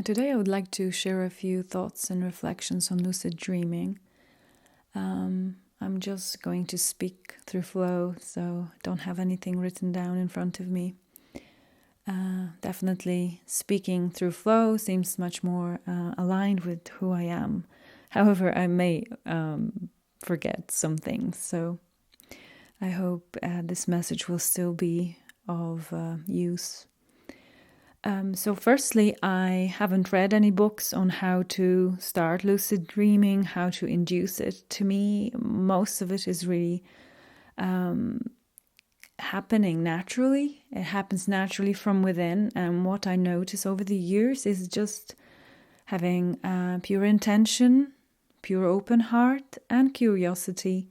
Today I would like to share a few thoughts and reflections on lucid dreaming. I'm just going to speak through flow, so I don't have anything written down in front of me. Definitely speaking through flow seems much more aligned with who I am. However, I may forget some things, so I hope this message will still be of use. So firstly, I haven't read any books on how to start lucid dreaming, how to induce it. To me, most of it is really happening naturally. It happens naturally from within. And what I notice over the years is just having pure intention, pure open heart, and curiosity,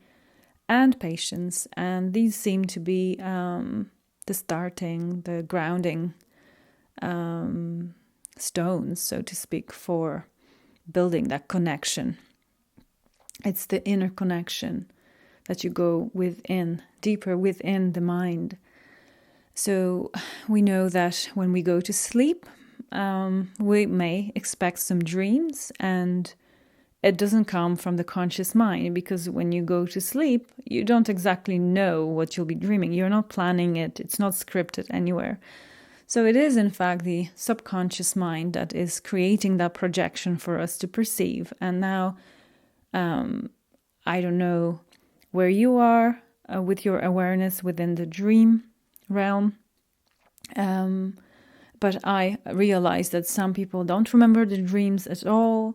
and patience. And these seem to be the starting, the grounding stones, so to speak, for building that connection. It's the inner connection that you go within, deeper within the mind. So we know that when we go to sleep, we may expect some dreams, and it doesn't come from the conscious mind, because when you go to sleep, you don't exactly know what you'll be dreaming. You're not planning it. It's not scripted anywhere. So it is, in fact, the subconscious mind that is creating that projection for us to perceive. And now, I don't know where you are with your awareness within the dream realm. But I realize that some people don't remember the dreams at all.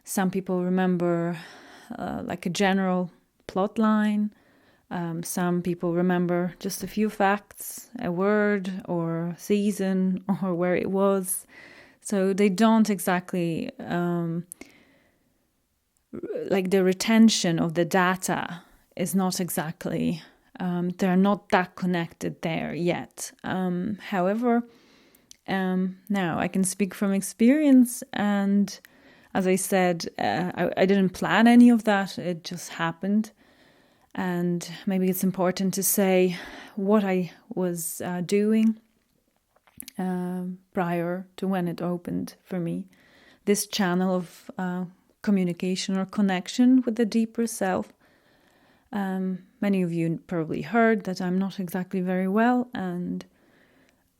Some people remember like a general plot line. Some people remember just a few facts, a word or season or where it was. So they don't exactly, like the retention of the data is not exactly, they're not that connected there yet. However, now I can speak from experience, and as I said, I didn't plan any of that, it just happened. And maybe it's important to say what I was doing prior to when it opened for me. This channel of communication or connection with the deeper self. Many of you probably heard that I'm not exactly very well, and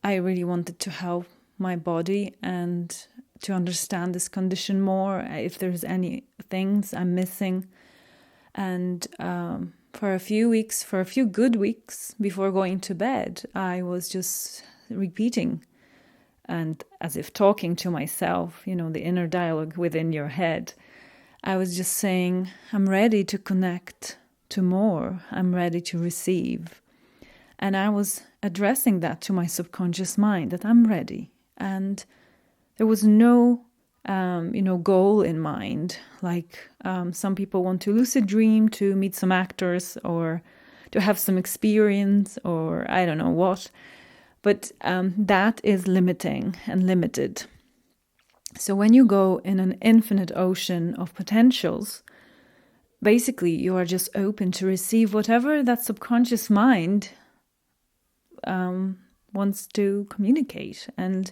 I really wanted to help my body and to understand this condition more, if there's any things I'm missing. And for a few good weeks before going to bed, I was just repeating and as if talking to myself, the inner dialogue within your head. I was just saying, I'm ready to connect to more. I'm ready to receive. And I was addressing that to my subconscious mind, that I'm ready. And there was no goal in mind. Like some people want to lucid dream to meet some actors or to have some experience or I don't know what. But that is limiting and limited. So when you go in an infinite ocean of potentials, basically you are just open to receive whatever that subconscious mind wants to communicate. And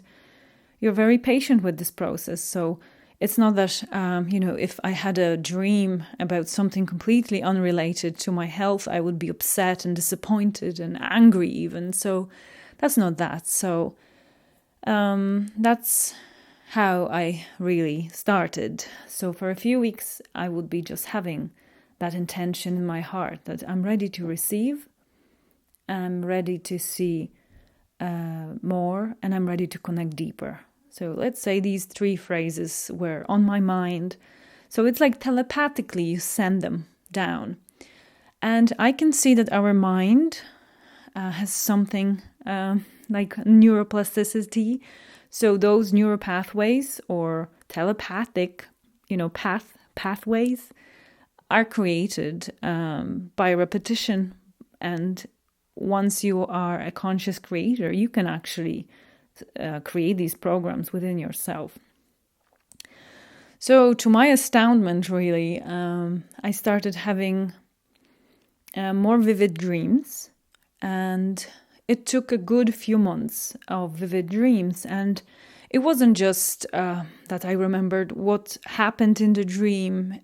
you're very patient with this process. So it's not that, if I had a dream about something completely unrelated to my health, I would be upset and disappointed and angry even. So that's not that. So that's how I really started. So for a few weeks, I would be just having that intention in my heart that I'm ready to receive, I'm ready to see more, and I'm ready to connect deeper. So let's say these 3 phrases were on my mind. So it's like telepathically you send them down. And I can see that our mind has something like neuroplasticity. So those neural pathways or telepathic, pathways are created by repetition. And once you are a conscious creator, you can actually create these programs within yourself. So to my astoundment, really, I started having more vivid dreams, and it took a good few months of vivid dreams, and it wasn't just that I remembered what happened in the dream,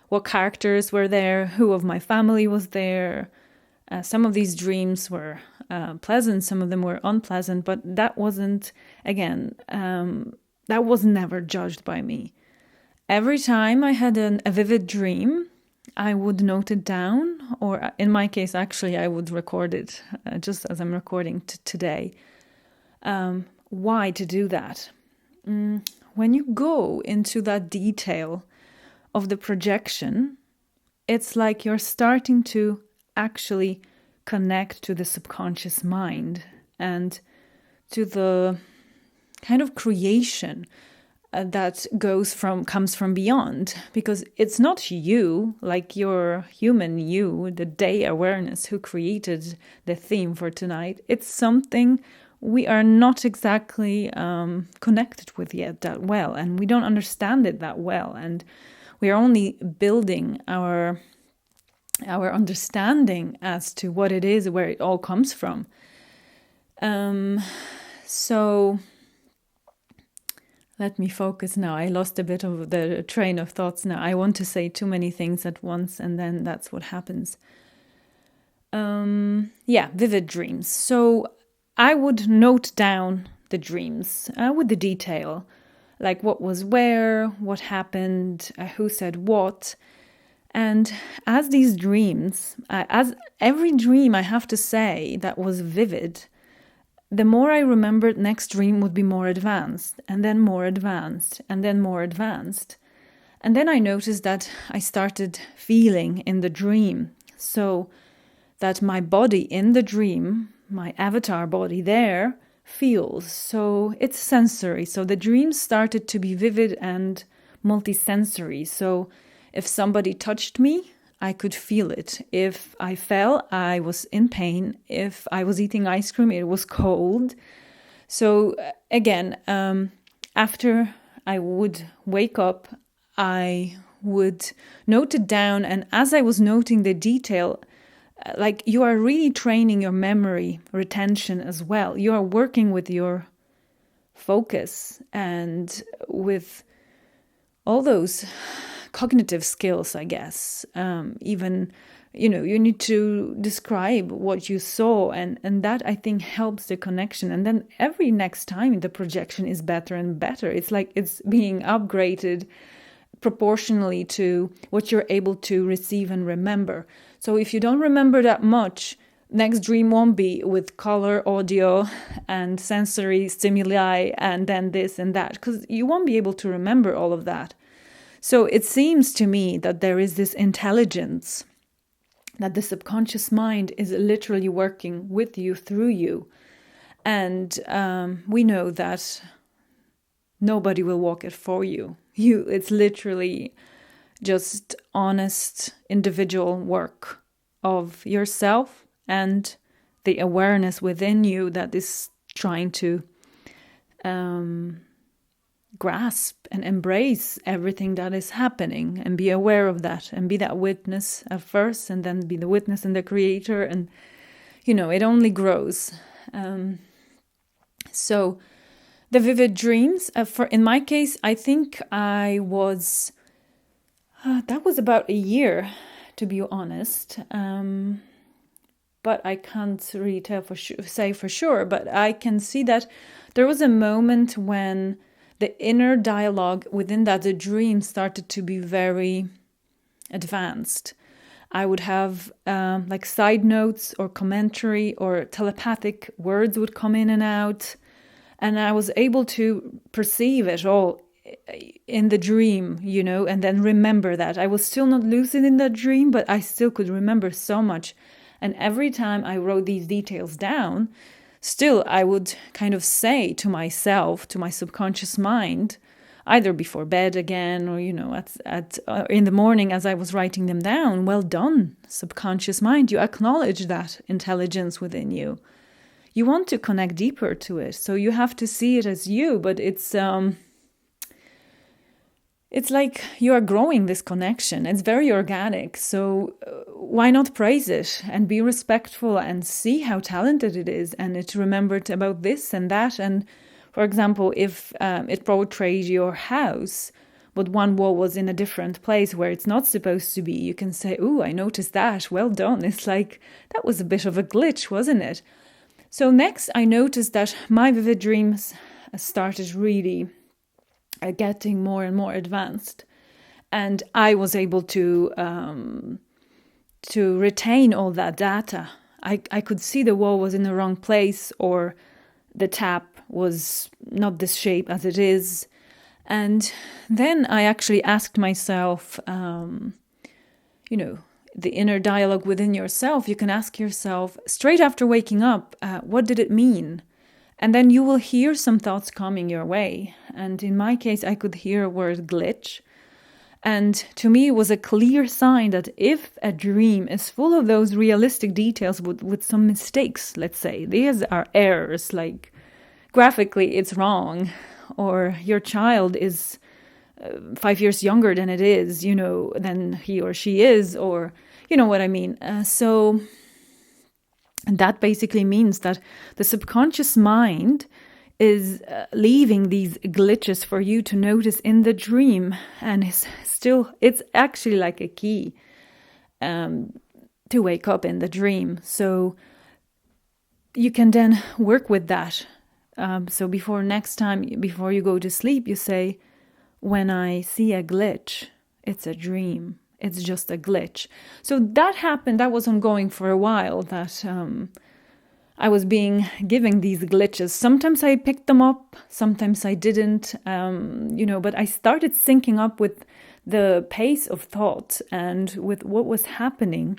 what characters were there, who of my family was there. Some of these dreams were pleasant, some of them were unpleasant, but that wasn't, again, that was never judged by me. Every time I had a vivid dream, I would note it down, or in my case, actually, I would record it, just as I'm recording today. Why to do that? When you go into that detail of the projection, it's like you're starting to actually connect to the subconscious mind and to the kind of creation that comes from beyond, because it's not you, like your human you, the day awareness who created the theme for tonight. It's something we are not exactly connected with yet that well, and we don't understand it that well, and we are only building our understanding as to what it is, where it all comes from. So let me focus now. I lost a bit of the train of thoughts now. I want to say too many things at once, and then that's what happens. Vivid dreams. So I would note down the dreams with the detail, like what was where, what happened, who said what. And as these dreams, as every dream, I have to say, that was vivid, the more I remembered, next dream would be more advanced, and then more advanced, and then more advanced. And then I noticed that I started feeling in the dream, so that my body in the dream, my avatar body there, feels. So it's sensory. So the dream started to be vivid and multisensory. So if somebody touched me, I could feel it. If I fell, I was in pain. If I was eating ice cream, it was cold. So again, after I would wake up, I would note it down. And as I was noting the detail, like you are really training your memory retention as well. You are working with your focus and with all those cognitive skills, I guess. Even, you need to describe what you saw, and that I think helps the connection. And then every next time the projection is better and better. It's like it's being upgraded proportionally to what you're able to receive and remember. So if you don't remember that much, next dream won't be with color, audio, and sensory stimuli, and then this and that, because you won't be able to remember all of that. So it seems to me that there is this intelligence, that the subconscious mind is literally working with you, through you. And we know that nobody will walk it for you. It's literally just honest individual work of yourself and the awareness within you that is trying to grasp and embrace everything that is happening and be aware of that and be that witness at first, and then be the witness and the creator, and it only grows. So the vivid dreams, in my case, I think I was that was about a year, to be honest, but I can't really say for sure, but I can see that there was a moment when the inner dialogue within the dream started to be very advanced. I would have like side notes or commentary or telepathic words would come in and out. And I was able to perceive it all in the dream, and then remember that. I was still not lucid in that dream, but I still could remember so much. And every time I wrote these details down, still, I would kind of say to myself, to my subconscious mind, either before bed again, or in the morning as I was writing them down, well done, subconscious mind. You acknowledge that intelligence within you. You want to connect deeper to it, so you have to see it as you. But it's like you are growing this connection. It's very organic. So why not praise it and be respectful and see how talented it is? And it remembered about this and that. And For example, if it portrayed your house, but one wall was in a different place where it's not supposed to be, you can say, "Ooh, I noticed that. Well done." It's like, that was a bit of a glitch, wasn't it? So next, I noticed that my vivid dreams started really getting more and more advanced. And I was able to retain all that data. I could see the wall was in the wrong place, or the tap was not this shape as it is. And then I actually asked myself, the inner dialogue within yourself. You can ask yourself straight after waking up, what did it mean? And then you will hear some thoughts coming your way. And in my case, I could hear a word glitch. And to me, it was a clear sign that if a dream is full of those realistic details with some mistakes, let's say, these are errors, like graphically it's wrong, or your child is 5 years younger than it is, than he or she is, or you know what I mean. So that basically means that the subconscious mind is leaving these glitches for you to notice in the dream, and it's actually like a key to wake up in the dream. So you can then work with that. So next time before you go to sleep, you say, when I see a glitch, it's a dream. It's just a glitch. So that happened. That was ongoing for a while, that I was given these glitches. Sometimes I picked them up, sometimes I didn't, but I started syncing up with the pace of thought and with what was happening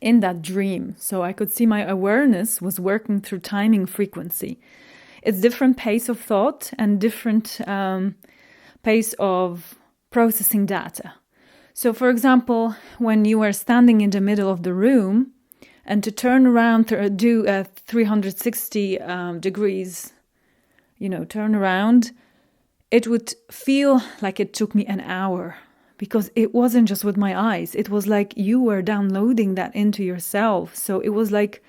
in that dream. So I could see my awareness was working through timing frequency. It's different pace of thought and different pace of processing data. So for example, when you are standing in the middle of the room, and to turn around, do a 360 degrees, turn around, it would feel like it took me an hour, because it wasn't just with my eyes. It was like you were downloading that into yourself. So it was like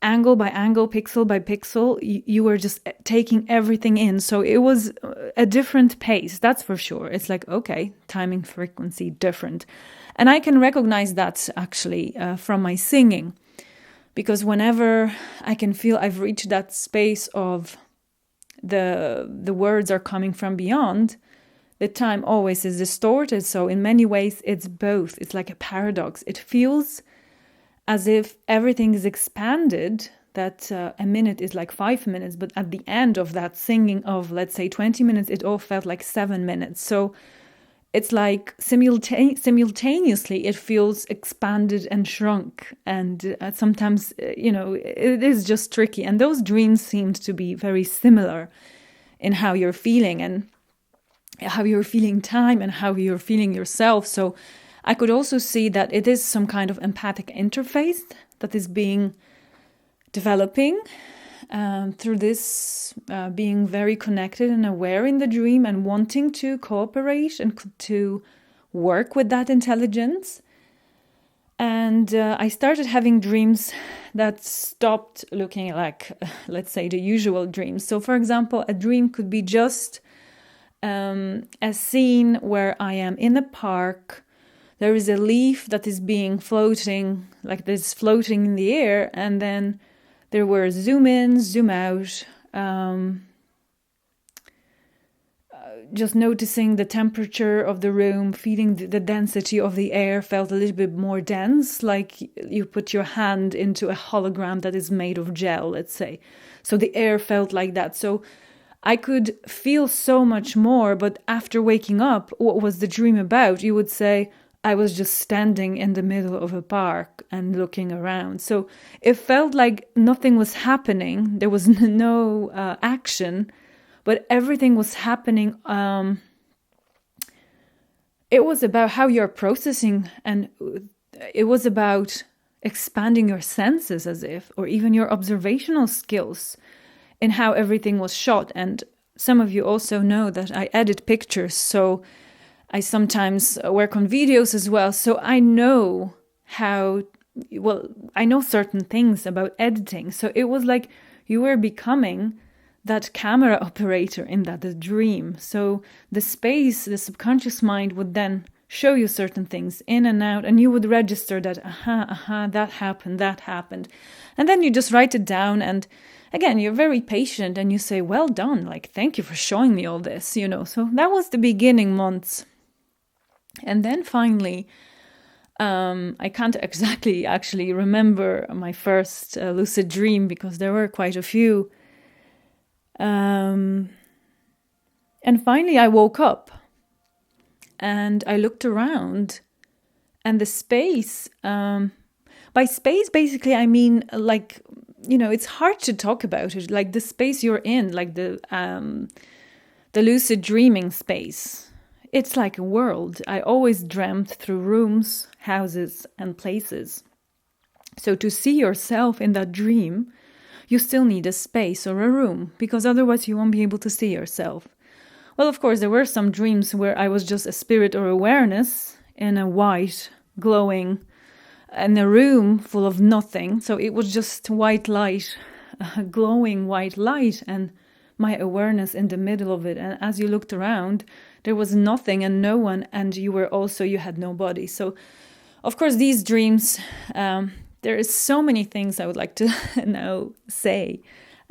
angle by angle, pixel by pixel, you were just taking everything in. So it was a different pace, that's for sure. It's like, okay, timing frequency different. And I can recognize that actually from my singing, because whenever I can feel I've reached that space of the words are coming from beyond, the time always is distorted. So in many ways, it's both. It's like a paradox. It feels as if everything is expanded, that a minute is like 5 minutes, but at the end of that singing of, let's say, 20 minutes, it all felt like 7 minutes. So it's like simultaneously it feels expanded and shrunk. And sometimes, it is just tricky. And those dreams seemed to be very similar in how you're feeling and how you're feeling time and how you're feeling yourself. So I could also see that it is some kind of empathic interface that is developing through this being very connected and aware in the dream and wanting to cooperate and to work with that intelligence. And I started having dreams that stopped looking like, let's say, the usual dreams. So, for example, a dream could be just a scene where I am in a park. There is a leaf that is floating, like this floating in the air, and then there were zoom in, zoom out, just noticing the temperature of the room, feeling the density of the air felt a little bit more dense, like you put your hand into a hologram that is made of gel, let's say. So the air felt like that. So I could feel so much more, but after waking up, what was the dream about? You would say, I was just standing in the middle of a park and looking around. So it felt like nothing was happening. There was no action, but everything was happening. It was about how you're processing, and it was about expanding your senses or even your observational skills in how everything was shot. And some of you also know that I edit pictures, so I sometimes work on videos as well. So I know I know certain things about editing. So it was like you were becoming that camera operator in that dream. So the space, the subconscious mind would then show you certain things in and out, and you would register that, that happened. And then you just write it down, and again, you're very patient and you say, well done, like, thank you for showing me all this, So that was the beginning months. And then finally, I can't exactly actually remember my first lucid dream because there were quite a few. And finally I woke up and I looked around, and the space, by space, basically, I mean, like, it's hard to talk about it, like the space you're in, like the lucid dreaming space. It's like a world. I always dreamt through rooms, houses, and places. So to see yourself in that dream, you still need a space or a room, because otherwise you won't be able to see yourself. Well, of course, there were some dreams where I was just a spirit or awareness in a white, glowing, in a room full of nothing. So it was just white light, glowing white light, and my awareness in the middle of it. And as you looked around, there was nothing and no one, and you had no body. So, of course, these dreams, there is so many things I would like to now say,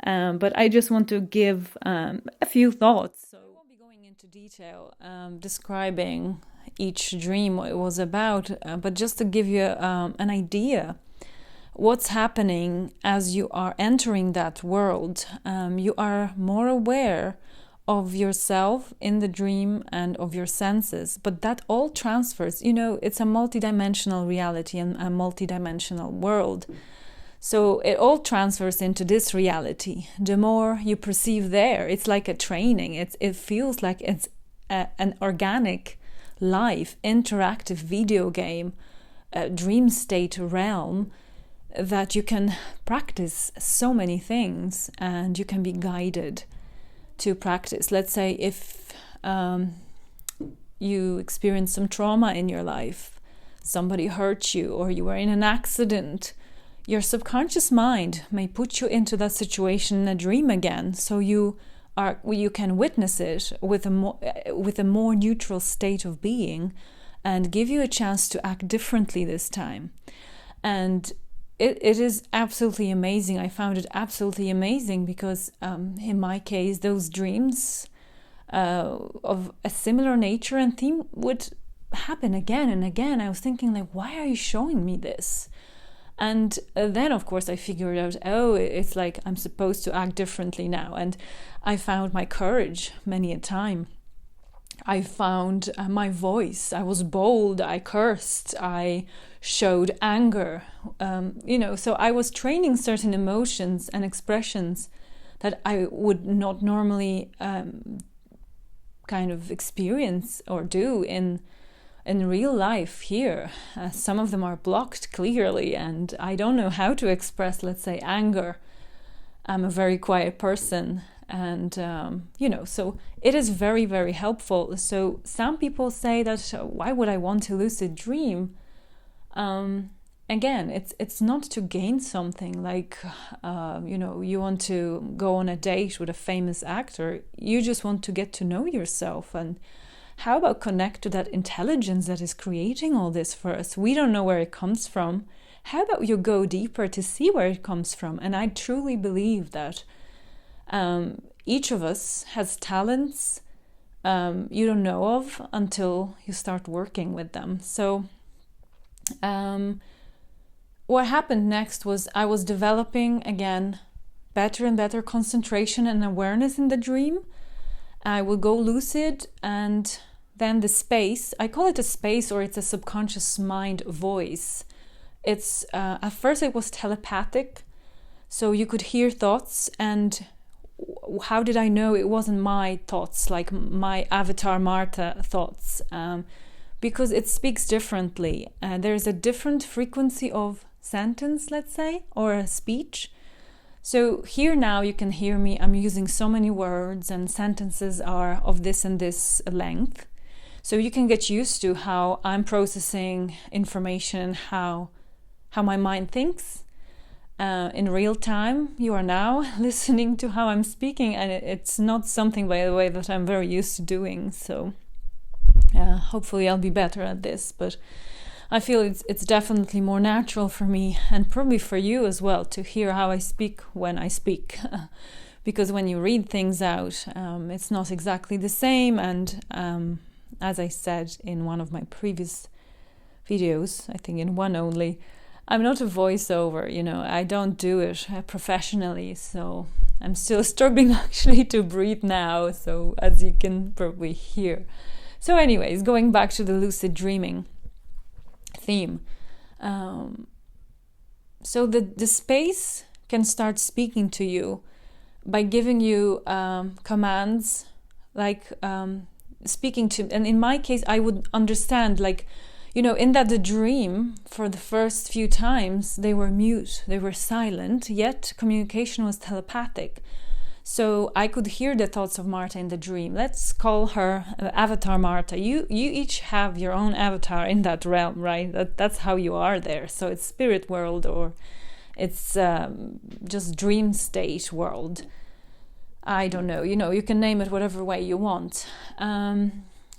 but I just want to give a few thoughts. So I won't be going into detail describing each dream, what it was about, but just to give you an idea what's happening as you are entering that world. You are more aware of yourself in the dream and of your senses, but that all transfers. It's a multidimensional reality and a multidimensional world. So it all transfers into this reality. The more you perceive there, it's like a training. It feels like it's an organic, live, interactive video game, dream state realm that you can practice so many things, and you can be guided to practice. Let's say if you experience some trauma in your life, somebody hurt you, or you were in an accident, your subconscious mind may put you into that situation in a dream again, so you can witness it with a more neutral state of being, and give you a chance to act differently this time. And it is absolutely amazing. I found it absolutely amazing because in my case, those dreams of a similar nature and theme would happen again and again. I was thinking, like, why are you showing me this? And then, of course, I figured out, it's like I'm supposed to act differently now. And I found my courage many a time. I found my voice. I was bold. I cursed. I showed anger. So I was training certain emotions and expressions that I would not normally kind of experience or do in real life here. Some of them are blocked clearly, and I don't know how to express, let's say, anger. I'm a very quiet person, and so it is very, very helpful. So some people say that, why would I want to lucid dream? Again, it's not to gain something, like you want to go on a date with a famous actor. You just want to get to know yourself. And how about connect to that intelligence that is creating all this for us? We don't know where it comes from. How about you go deeper to see where it comes from? And I truly believe that each of us has talents you don't know of until you start working with them. So what happened next was I was developing, again, better and better concentration and awareness in the dream. I will go lucid, and then the space, I call it a space, or it's a subconscious mind voice. It's at first it was telepathic, so you could hear thoughts. And how did I know it wasn't my thoughts, like my avatar Martha thoughts? Because it speaks differently. There's a different frequency of sentence, let's say, or a speech. So here now you can hear me, I'm using so many words, and sentences are of this and this length. So you can get used to how I'm processing information, how my mind thinks. in real time. You are now listening to how I'm speaking, and it's not something, by the way, that I'm very used to doing. So hopefully I'll be better at this, but I feel it's definitely more natural for me, and probably for you as well, to hear how I speak when I speak. Because when you read things out, it's not exactly the same. And as I said in one of my previous videos, I think in one only, I'm not a voiceover, I don't do it professionally. So I'm still struggling actually to breathe now, so as you can probably hear. So anyways, going back to the lucid dreaming theme. So the space can start speaking to you by giving you commands, like speaking to, and in my case, I would understand, like, in that the dream, for the first few times, they were mute, they were silent, yet communication was telepathic. So I could hear the thoughts of Marta in the dream. Let's call her Avatar Marta. You each have your own avatar in that realm, right? That's how you are there. So it's spirit world, or it's just dream state world. I don't know. You can name it whatever way you want.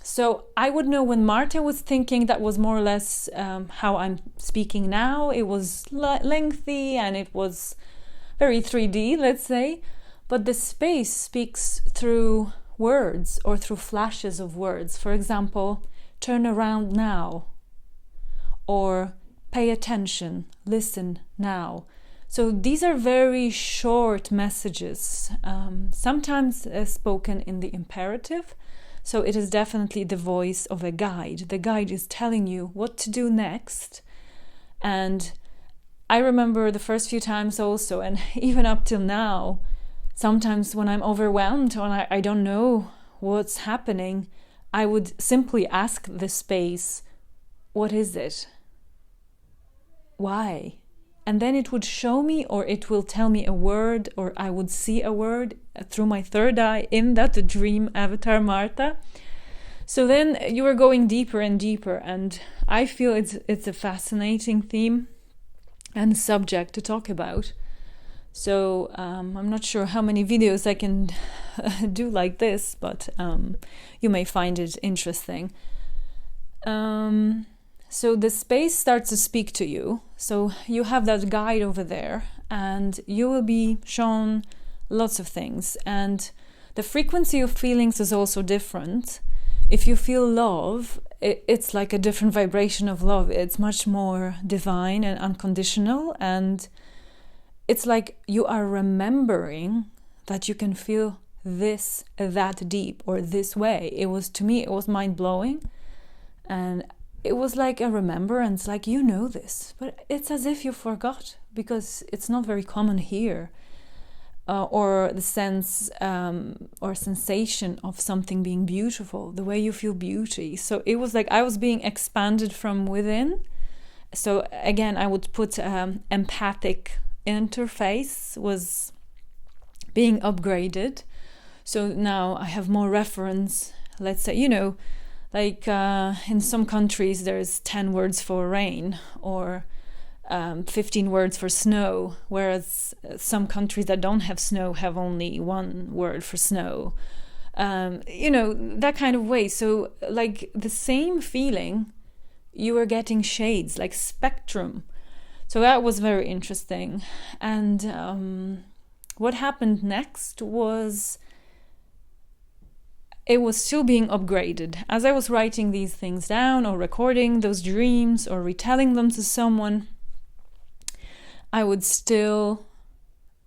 So I would know when Marta was thinking, that was more or less how I'm speaking now. It was lengthy and it was very 3D, let's say. But the space speaks through words or through flashes of words. For example, turn around now, or pay attention, listen now. So these are very short messages, sometimes spoken in the imperative. So it is definitely the voice of a guide. The guide is telling you what to do next. And I remember the first few times also, and even up till now, sometimes when I'm overwhelmed or I don't know what's happening, I would simply ask the space, what is it? Why? And then it would show me, or it will tell me a word, or I would see a word through my third eye in that dream avatar Marta. So then you are going deeper and deeper, and I feel it's a fascinating theme and subject to talk about. So I'm not sure how many videos I can do like this, but you may find it interesting. So the space starts to speak to you. So you have that guide over there, and you will be shown lots of things. And the frequency of feelings is also different. If you feel love, it's like a different vibration of love. It's much more divine and unconditional. And it's like you are remembering that you can feel this, that deep, or this way. To me, it was mind-blowing. And it was like a remembrance, like this, but it's as if you forgot, because it's not very common here. Or the sense or sensation of something being beautiful, the way you feel beauty. So it was like I was being expanded from within. So again, I would put empathic interface was being upgraded. So now I have more reference, let's say, like in some countries there's 10 words for rain, or 15 words for snow, whereas some countries that don't have snow have only one word for snow. That kind of way. So like the same feeling, you were getting shades, like spectrum. So that was very interesting. And what happened next was, it was still being upgraded. As I was writing these things down, or recording those dreams, or retelling them to someone, I would still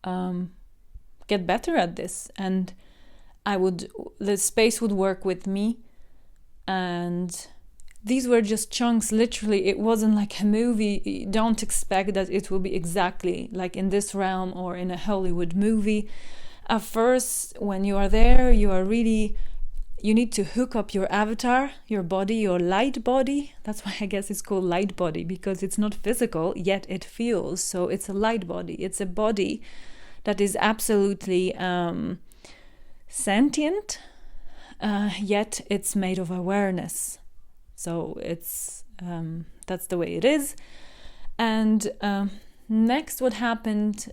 get better at this. And the space would work with me. And these were just chunks, literally. It wasn't like a movie. Don't expect that it will be exactly like in this realm or in a Hollywood movie. At first, when you are there, you need to hook up your avatar, your body, your light body. That's why I guess it's called light body, because it's not physical, yet it feels. So it's a light body. It's a body that is absolutely sentient, yet it's made of awareness. So it's that's the way it is. And next, what happened,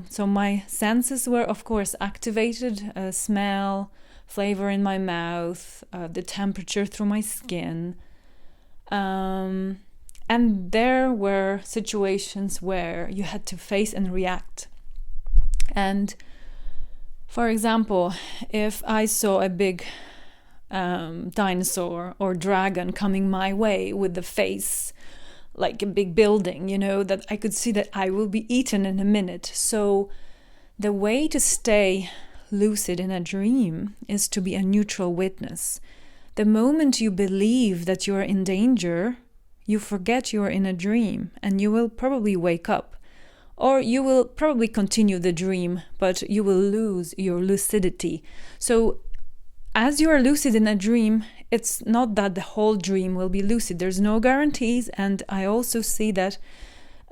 so my senses were, of course, activated, smell, flavor in my mouth, the temperature through my skin. And there were situations where you had to face and react. And for example, if I saw a big dinosaur or dragon coming my way with the face like a big building, that I could see that I will be eaten in a minute. So the way to stay lucid in a dream is to be a neutral witness. The moment you believe that you are in danger, you forget you are in a dream and you will probably wake up. Or you will probably continue the dream, but you will lose your lucidity. So as you are lucid in a dream, it's not that the whole dream will be lucid. There's no guarantees. And I also see that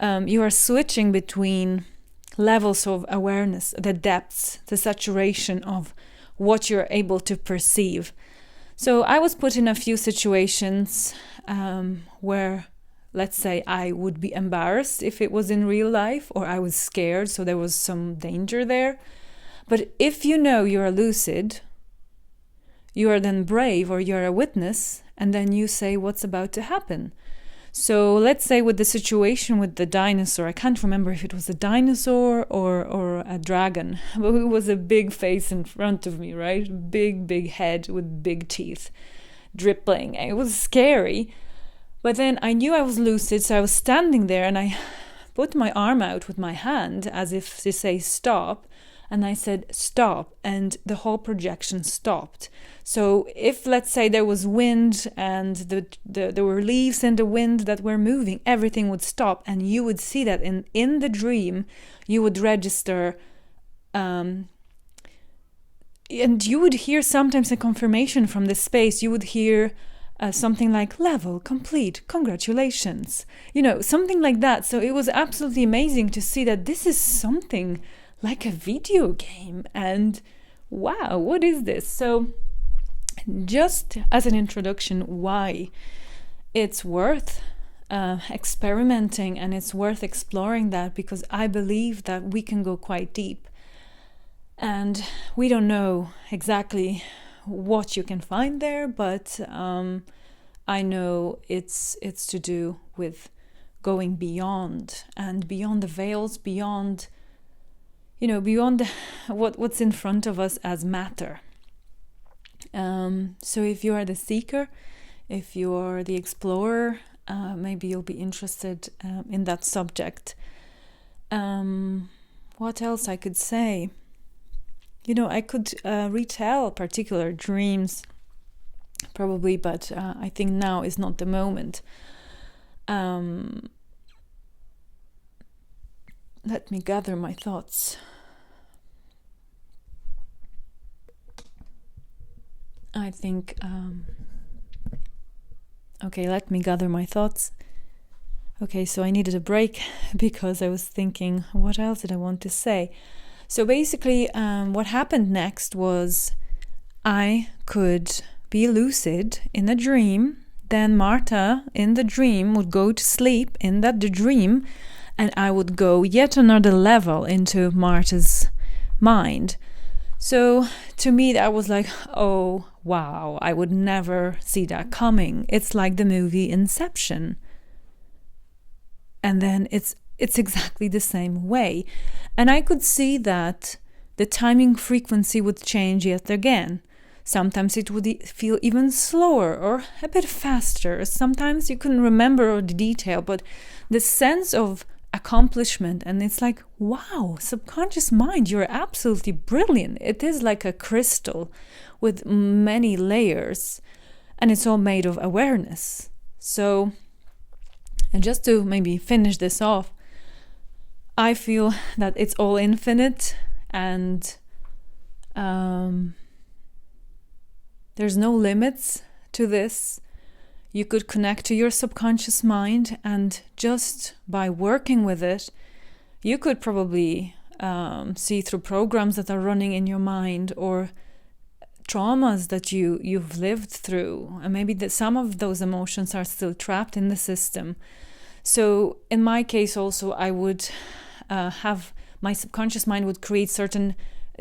you are switching between levels of awareness, the depths, the saturation of what you're able to perceive. So I was put in a few situations where, let's say, I would be embarrassed if it was in real life, or I was scared, so there was some danger there. But if you know you're lucid, you are then brave, or you're a witness, and then you say what's about to happen. So let's say with the situation with the dinosaur, I can't remember if it was a dinosaur or a dragon, but it was a big face in front of me, right? Big head with big teeth dripping. It was scary. But then I knew I was lucid, so I was standing there and I put my arm out with my hand as if to say stop. And I said, stop, and the whole projection stopped. So if, let's say, there was wind and there were leaves in the wind that were moving, everything would stop, and you would see that in the dream, you would register, and you would hear sometimes a confirmation from the space. You would hear something like, level complete, congratulations, something like that. So it was absolutely amazing to see that this is something like a video game, and wow, what is this? So just as an introduction, why it's worth experimenting and it's worth exploring that, because I believe that we can go quite deep, and we don't know exactly what you can find there, but I know it's to do with going beyond the veils, beyond what's in front of us as matter. So if you are the seeker, if you are the explorer, maybe you'll be interested in that subject. What else I could say? I could retell particular dreams, probably, but I think now is not the moment. Let me gather my thoughts. I think, okay, let me gather my thoughts. Okay, so I needed a break because I was thinking, what else did I want to say? So basically, what happened next was I could be lucid in a dream. Then Marta in the dream would go to sleep in that dream, and I would go yet another level into Marta's mind. So to me, that was like, oh, wow, I would never see that coming. It's like the movie Inception. And then it's exactly the same way. And I could see that the timing frequency would change yet again. Sometimes it would feel even slower or a bit faster. Sometimes you couldn't remember all the detail, but the sense of accomplishment, and it's like, wow, subconscious mind, you're absolutely brilliant. It is like a crystal with many layers, and it's all made of awareness. So, and just to maybe finish this off, I feel that it's all infinite, and there's no limits to this. You could connect to your subconscious mind, and just by working with it, you could probably see through programs that are running in your mind, or traumas that you've lived through, and maybe that some of those emotions are still trapped in the system. So in my case also, I would have my subconscious mind would create certain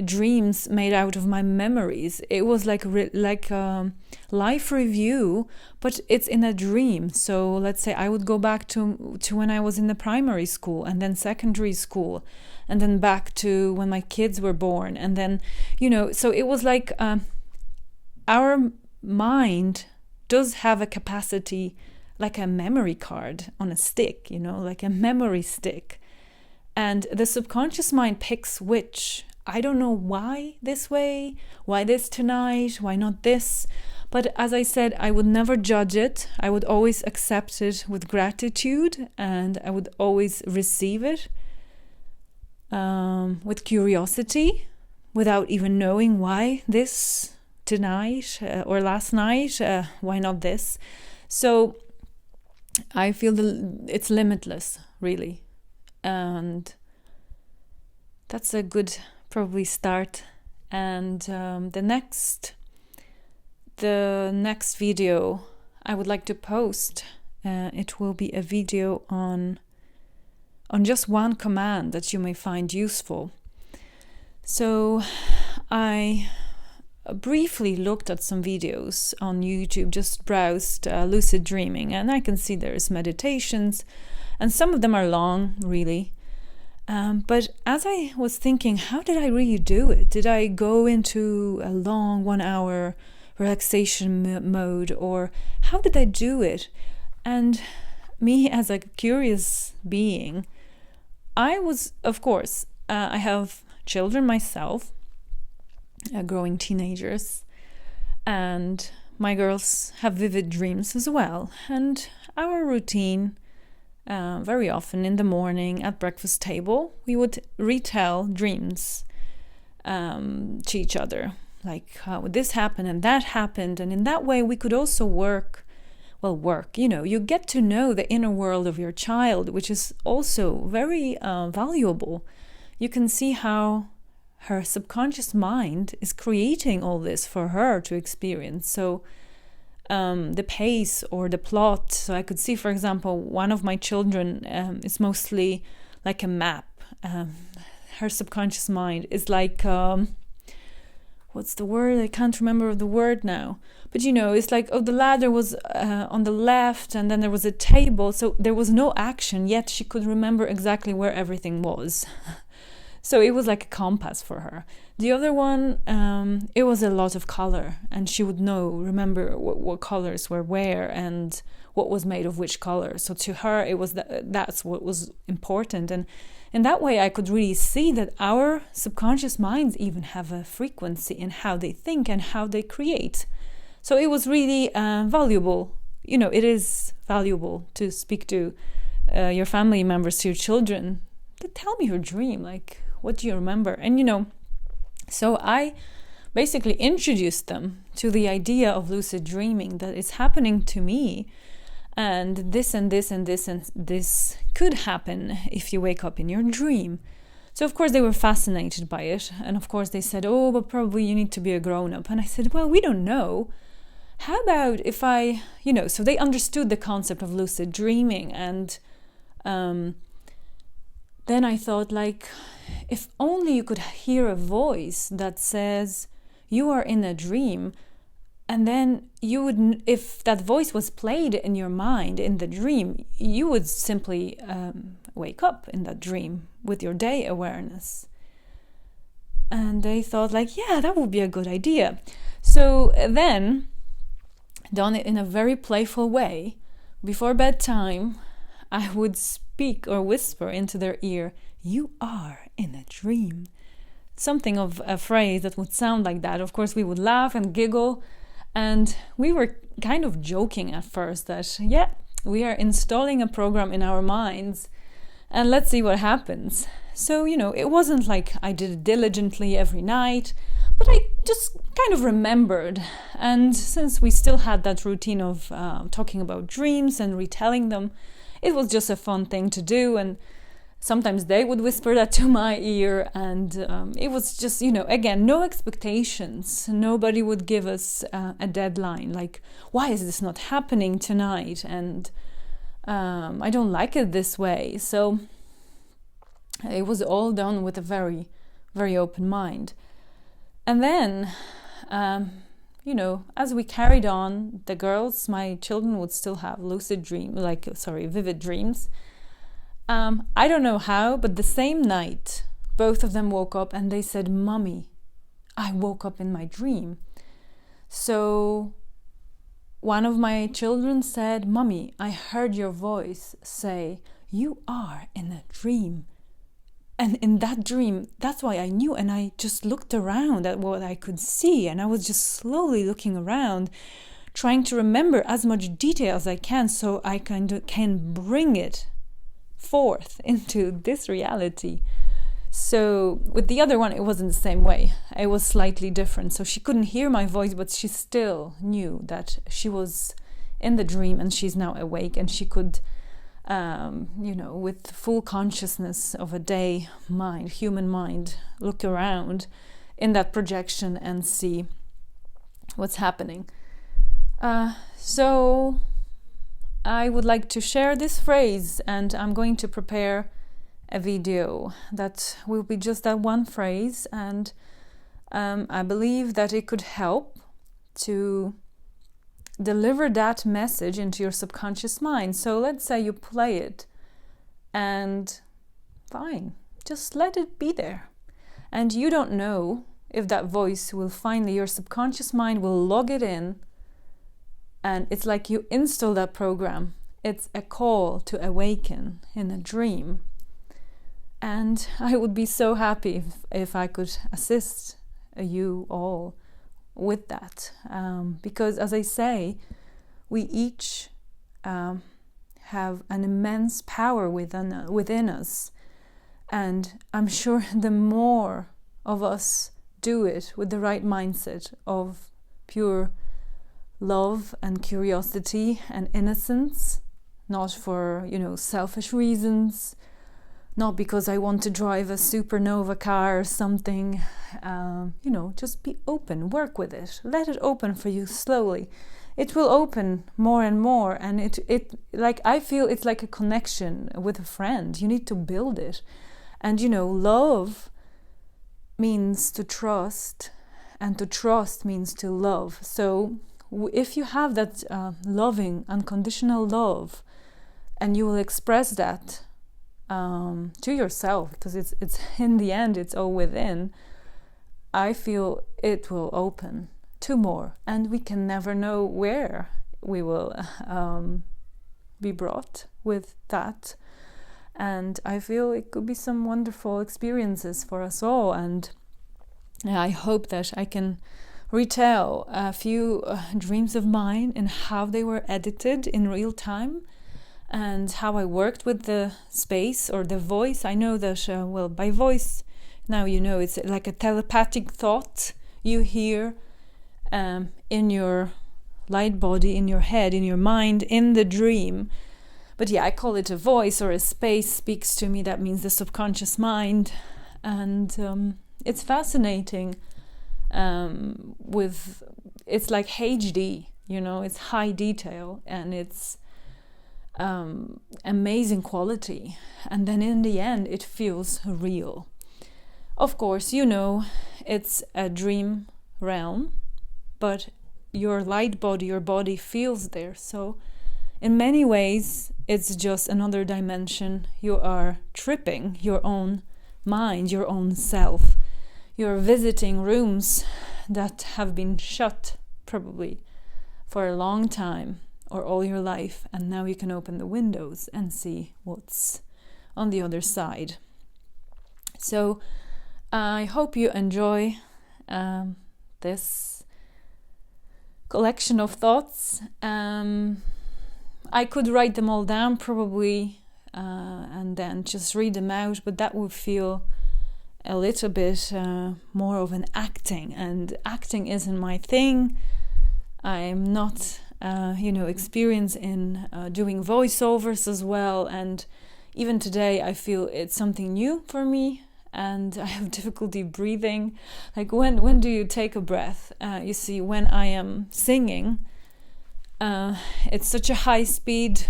dreams made out of my memories. It was like life review, but it's in a dream. So let's say I would go back to when I was in the primary school, and then secondary school, and then back to when my kids were born, and then so it was like our mind does have a capacity, like a memory card on a stick, like a memory stick, and the subconscious mind picks which. I don't know why this way, why this tonight, why not this. But as I said, I would never judge it. I would always accept it with gratitude, and I would always receive it with curiosity, without even knowing why this tonight or last night, why not this. So I feel it's limitless, really. And that's a good probably start. And the next video I would like to post, it will be a video on just one command that you may find useful. So I briefly looked at some videos on YouTube, just browsed lucid dreaming, and I can see there's meditations, and some of them are long, really. But as I was thinking, how did I really do it? Did I go into a long 1 hour relaxation mode, or how did I do it? And me as a curious being, I was, of course, I have children myself, growing teenagers, and my girls have vivid dreams as well. And our routine, very often in the morning at breakfast table, we would retell dreams to each other, like how this happened and that happened. And in that way we could also work, you get to know the inner world of your child, which is also very valuable. You can see how her subconscious mind is creating all this for her to experience. So the pace or the plot. So I could see, for example, one of my children is mostly like a map. Her subconscious mind is like, what's the word? I can't remember the word now. But it's like, the ladder was on the left, and then there was a table. So there was no action, yet she could remember exactly where everything was. So it was like a compass for her. The other one, it was a lot of color, and she would remember what colors were where and what was made of which color. So to her, it was that's what was important. And in that way, I could really see that our subconscious minds even have a frequency in how they think and how they create. So it was really valuable. It is valuable to speak to your family members, to your children, to tell me your dream, like, what do you remember? And so I basically introduced them to the idea of lucid dreaming, that it's happening to me, and this and this and this and this could happen if you wake up in your dream. So of course they were fascinated by it, and of course they said, but probably you need to be a grown-up. And I said, well, we don't know. How about if I, so they understood the concept of lucid dreaming. And then I thought, like, if only you could hear a voice that says you are in a dream, and then you would, if that voice was played in your mind in the dream, you would simply wake up in that dream with your day awareness. And they thought, like, yeah, that would be a good idea. So then, done it in a very playful way, before bedtime, I would speak or whisper into their ear, you are in a dream. Something of a phrase that would sound like that. Of course, we would laugh and giggle, and we were kind of joking at first that, yeah, we are installing a program in our minds, and let's see what happens. So, it wasn't like I did it diligently every night, but I just kind of remembered. And since we still had that routine of talking about dreams and retelling them, it was just a fun thing to do. And sometimes they would whisper that to my ear, and it was just, again, no expectations. Nobody would give us a deadline, like, why is this not happening tonight? And I don't like it this way. So it was all done with a very, very open mind. And then, as we carried on, the girls, my children, would still have vivid dreams. I don't know how, but the same night, both of them woke up and they said, "Mommy, I woke up in my dream." So one of my children said, "Mommy, I heard your voice say, 'You are in a dream.' And in that dream, that's why I knew." And I just looked around at what I could see. And I was just slowly looking around, trying to remember as much detail as I can so I can bring it forth into this reality. So with the other one, it wasn't the same way. It was slightly different. So she couldn't hear my voice, but she still knew that she was in the dream and she's now awake, and she could, with full consciousness of a day mind, human mind, look around in that projection and see what's happening. So I would like to share this phrase, and I'm going to prepare a video that will be just that one phrase, and I believe that it could help to deliver that message into your subconscious mind. So let's say you play it, and fine, just let it be there. And you don't know if that voice will finally, your subconscious mind will log it in, and it's like you install that program. It's a call to awaken in a dream. And I would be so happy if I could assist you all with that. Because as I say, we each have an immense power within us. And I'm sure the more of us do it with the right mindset of pure love and curiosity and innocence, not for, selfish reasons, not because I want to drive a supernova car or something, just be open, work with it, let it open for you slowly. It will open more and more, and I feel it's like a connection with a friend. You need to build it. And love means to trust, and to trust means to love. So if you have that loving, unconditional love, and you will express that to yourself, because it's in the end, it's all within, I feel it will open to more, and we can never know where we will be brought with that. And I feel it could be some wonderful experiences for us all, and I hope that I can retell a few dreams of mine and how they were edited in real time, and how I worked with the space or the voice. I know that, by voice, now it's like a telepathic thought you hear in your light body, in your head, in your mind, in the dream. But yeah, I call it a voice or a space speaks to me. That means the subconscious mind. And it's fascinating it's like HD, it's high detail, and it's amazing quality, and then in the end it feels real. Of course, it's a dream realm, but your light body, your body feels there. So in many ways it's just another dimension. You are tripping your own mind, your own self. You're visiting rooms that have been shut probably for a long time or all your life, and now you can open the windows and see what's on the other side. So I hope you enjoy this collection of thoughts. I could write them all down probably and then just read them out, but that would feel a little bit more of an acting, and acting isn't my thing. I'm not experienced in doing voiceovers as well, and even today I feel it's something new for me, and I have difficulty breathing. Like when do you take a breath? You see, when I am singing, it's such a high speed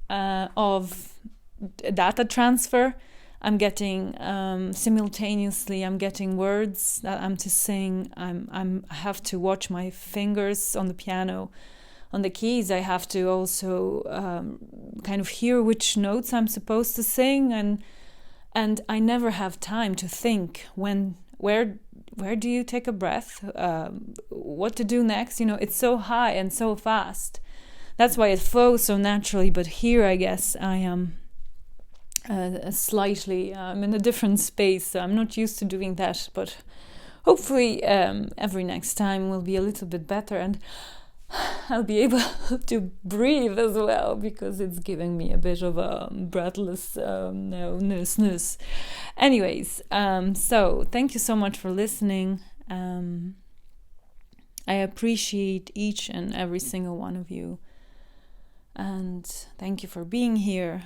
of data transfer. I'm getting simultaneously. I'm getting words that I'm to sing. I have to watch my fingers on the piano, on the keys. I have to also kind of hear which notes I'm supposed to sing, and I never have time to think where do you take a breath, what to do next. It's so high and so fast. That's why it flows so naturally. But here, I guess I am slightly I'm in a different space, so I'm not used to doing that. But hopefully every next time will be a little bit better, and I'll be able to breathe as well, because it's giving me a bit of a breathlessness. Anyways, so thank you so much for listening. I appreciate each and every single one of you, and thank you for being here,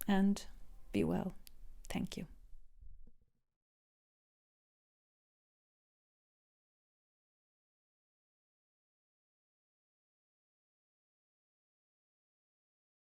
and be well. Thank you.